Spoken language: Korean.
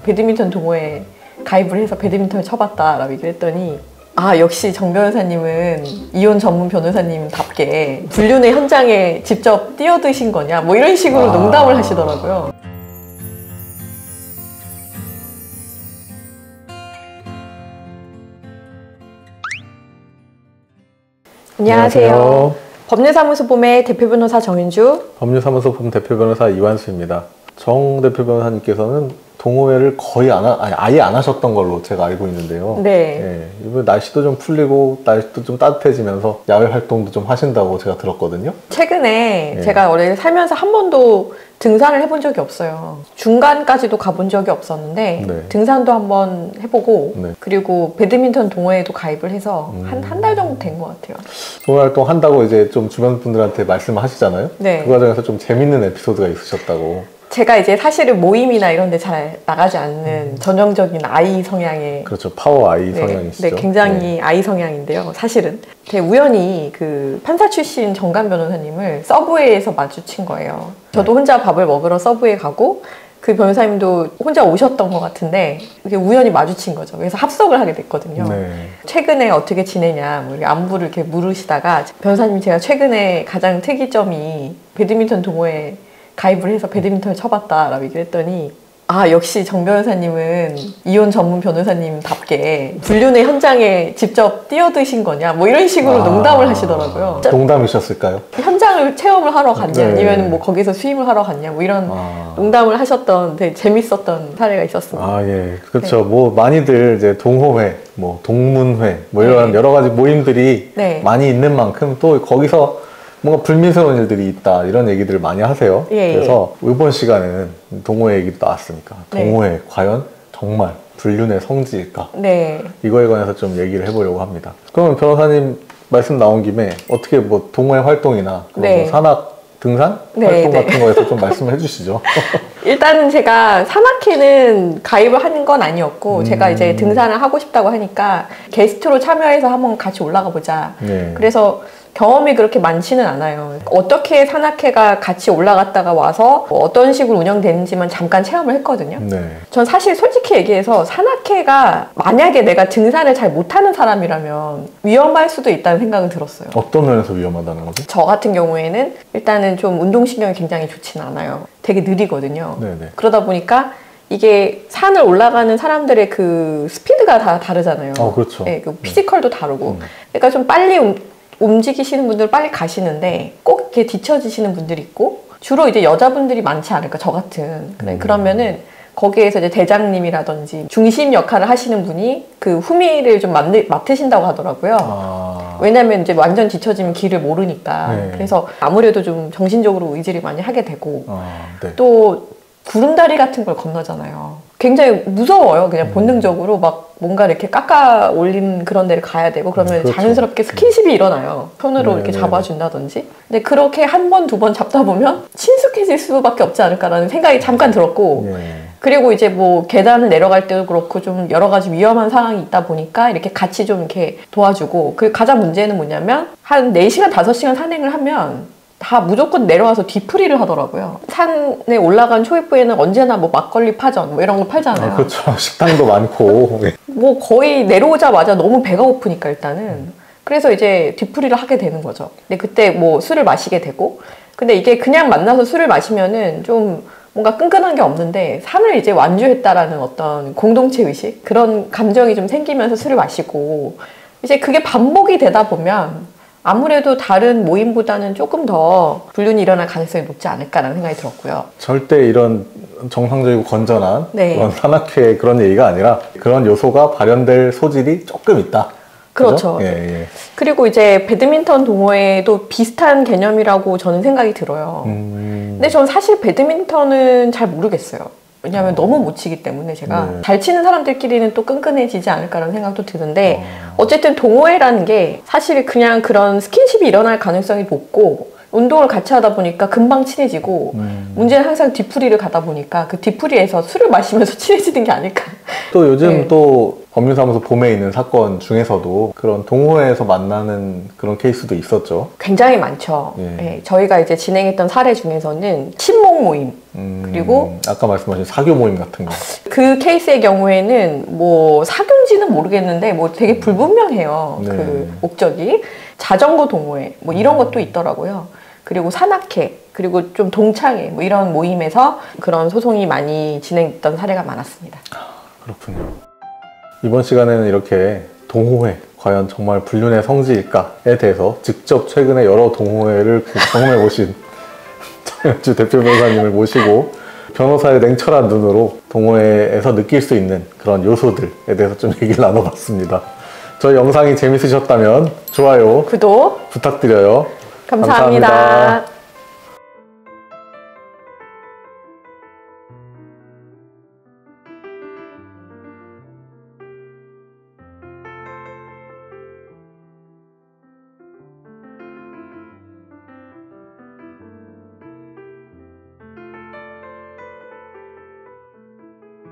배드민턴 동호회에 가입을 해서 배드민턴을 쳐봤다라고 얘기를 했더니 아 역시 정 변호사님은 이혼 전문 변호사님답게 불륜의 현장에 직접 뛰어드신 거냐 뭐 이런 식으로 농담을 하시더라고요. 안녕하세요. 법률사무소 봄의 대표 변호사 정윤주, 법률사무소 봄 대표 변호사 이완수입니다. 정 대표 변호사님께서는 동호회를 거의 아예 안 하셨던 걸로 제가 알고 있는데요. 네. 예, 이번 날씨도 좀 풀리고 날씨도 좀 따뜻해지면서 야외 활동도 좀 하신다고 제가 들었거든요. 최근에 제가 원래 살면서 한 번도 등산을 해본 적이 없어요. 중간까지도 가본 적이 없었는데 등산도 한번 해보고 그리고 배드민턴 동호회에도 가입을 해서 한 달 정도 된 것 같아요. 동호회 활동 한다고 이제 좀 주변 분들한테 말씀을 하시잖아요. 네. 그 과정에서 좀 재밌는 에피소드가 있으셨다고. 제가 이제 사실은 모임이나 이런 데 잘 나가지 않는 전형적인 I 성향의 그렇죠. 파워 I 성향이시죠. 네, 굉장히 I 성향인데요. 사실은 되게 우연히 그 판사 출신 정관 변호사님을 서브웨이에서 마주친 거예요. 저도 혼자 밥을 먹으러 서브웨이 가고 그 변호사님도 혼자 오셨던 것 같은데 이게 우연히 마주친 거죠. 그래서 합석을 하게 됐거든요. 최근에 어떻게 지내냐 뭐 이렇게 안부를 이렇게 물으시다가 변호사님이 제가 최근에 가장 특이점이 배드민턴 동호회 가입을 해서 배드민턴을 쳐봤다라고 얘기를 했더니 아 역시 정 변호사님은 이혼 전문 변호사님답게 불륜의 현장에 직접 뛰어드신 거냐 뭐 이런 식으로 농담을 하시더라고요. 농담이셨을까요? 현장을 체험을 하러 갔냐 아니면 뭐 거기서 수임을 하러 갔냐 뭐 이런 농담을 하셨던 되게 재밌었던 사례가 있었습니다. 아 예, 그렇죠. 뭐 많이들 이제 동호회, 뭐 동문회 뭐 이런 여러 가지 모임들이 많이 있는 만큼 또 거기서 뭔가 불미스러운 일들이 있다 이런 얘기들을 많이 하세요. 그래서 이번 시간에는 동호회 얘기도 나왔으니까 동호회 과연 정말 불륜의 성지일까? 이거에 관해서 좀 얘기를 해보려고 합니다. 그러면 변호사님 말씀 나온 김에 어떻게 뭐 동호회 활동이나 뭐 산악 등산 활동 같은 거에서 좀 말씀을 해주시죠. 일단은 제가 산악회는 가입을 하는 건 아니었고 제가 이제 등산을 하고 싶다고 하니까 게스트로 참여해서 한번 같이 올라가 보자. 그래서 경험이 그렇게 많지는 않아요. 어떻게 산악회가 같이 올라갔다가 와서 어떤 식으로 운영되는지만 잠깐 체험을 했거든요. 전 사실 솔직히 얘기해서 산악회가 만약에 내가 등산을 잘 못하는 사람이라면 위험할 수도 있다는 생각은 들었어요. 어떤 면에서 위험하다는 거죠? 저 같은 경우에는 일단은 좀 운동신경이 굉장히 좋지는 않아요. 되게 느리거든요. 그러다 보니까 이게 산을 올라가는 사람들의 그 스피드가 다 다르잖아요. 그렇죠. 그 피지컬도 다르고. 그러니까 좀 빨리 움직이시는 분들 빨리 가시는데 꼭 이렇게 뒤처지시는 분들이 있고 주로 이제 여자분들이 많지 않을까 저 같은. 그러면은 거기에서 이제 대장님이라든지 중심 역할을 하시는 분이 그 후미를 좀 맡으신다고 하더라고요. 왜냐면 이제 완전 뒤처지면 길을 모르니까. 그래서 아무래도 좀 정신적으로 의지를 많이 하게 되고 또 구름다리 같은 걸 건너잖아요. 굉장히 무서워요. 그냥 본능적으로 막 뭔가 이렇게 깎아 올린 그런 데를 가야 되고 그러면 자연스럽게 스킨십이 일어나요. 손으로 이렇게 잡아준다든지. 근데 그렇게 한 번, 두 번 잡다 보면 친숙해질 수밖에 없지 않을까라는 생각이 잠깐 들었고 그리고 이제 뭐 계단을 내려갈 때도 그렇고 좀 여러 가지 위험한 상황이 있다 보니까 이렇게 같이 좀 이렇게 도와주고 그 가장 문제는 뭐냐면 한 4시간, 5시간 산행을 하면 다 무조건 내려와서 뒤풀이를 하더라고요. 산에 올라간 초입부에는 언제나 뭐 막걸리 파전 뭐 이런 거 팔잖아요. 그렇죠. 식당도 많고. 뭐 거의 내려오자마자 너무 배가 고프니까 일단은. 그래서 이제 뒤풀이를 하게 되는 거죠. 근데 그때 뭐 술을 마시게 되고 근데 이게 그냥 만나서 술을 마시면은 좀 뭔가 끈끈한 게 없는데 산을 이제 완주했다라는 어떤 공동체 의식 그런 감정이 좀 생기면서 술을 마시고 이제 그게 반복이 되다 보면 아무래도 다른 모임보다는 조금 더 불륜이 일어날 가능성이 높지 않을까라는 생각이 들었고요. 절대 이런 정상적이고 건전한 그런 산악회 그런 얘기가 아니라 그런 요소가 발현될 소질이 조금 있다. 그렇죠. 그리고 이제 배드민턴 동호회도 비슷한 개념이라고 저는 생각이 들어요. 근데 저는 사실 배드민턴은 잘 모르겠어요. 왜냐하면 너무 못 치기 때문에 제가 잘 치는 사람들끼리는 또 끈끈해지지 않을까라는 생각도 드는데 어쨌든 동호회라는 게 사실 그냥 그런 스킨십이 일어날 가능성이 높고 운동을 같이 하다 보니까 금방 친해지고 문제는 항상 뒤풀이를 가다 보니까 그 뒤풀이에서 술을 마시면서 친해지는 게 아닐까. 또 요즘 또 법률사무소 봄에 있는 사건 중에서도 그런 동호회에서 만나는 그런 케이스도 있었죠. 굉장히 많죠. 예. 저희가 이제 진행했던 사례 중에서는 친목 모임, 그리고 아까 말씀하신 사교 모임 같은 거. 그 케이스의 경우에는 뭐 사교인지는 모르겠는데 뭐 되게 불분명해요. 네. 그 목적이. 자전거 동호회 뭐 이런 것도 있더라고요. 그리고 산악회, 그리고 좀 동창회 뭐 이런 모임에서 그런 소송이 많이 진행됐던 사례가 많았습니다. 그렇군요. 이번 시간에는 이렇게 동호회 과연 정말 불륜의 성지일까에 대해서 직접 최근에 여러 동호회를 경험해 보신 정현주 대표 변호사님을 모시고 변호사의 냉철한 눈으로 동호회에서 느낄 수 있는 그런 요소들에 대해서 좀 얘기를 나눠봤습니다. 저희 영상이 재밌으셨다면 좋아요, 구독 부탁드려요. 감사합니다.